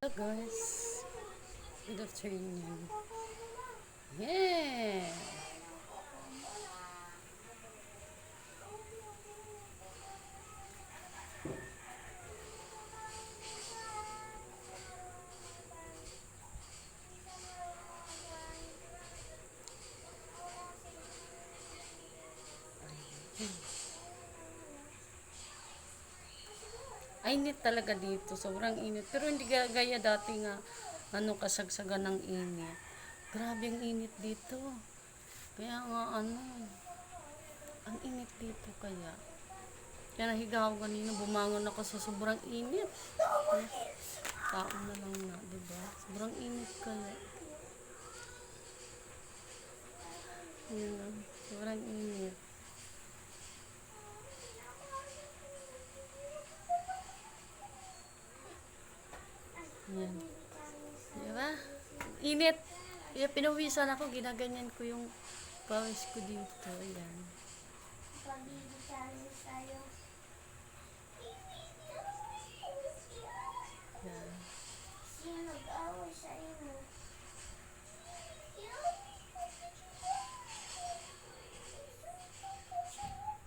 Hello guys, good afternoon. Yeah! Ay, init talaga dito, sobrang init. Pero hindi gaya dati nga, kasagsagan ng init. Grabe ang init dito. Kaya nga ang init dito kaya. Kaya nahiga ako kanina, bumangon ako sa sobrang init. Tao na lang na, diba? Sobrang init kaya. Sobrang init. Yan. Diba? Init. Kaya pinawisan ako, ginaganyan ko yung pawis ko dito. Ayan.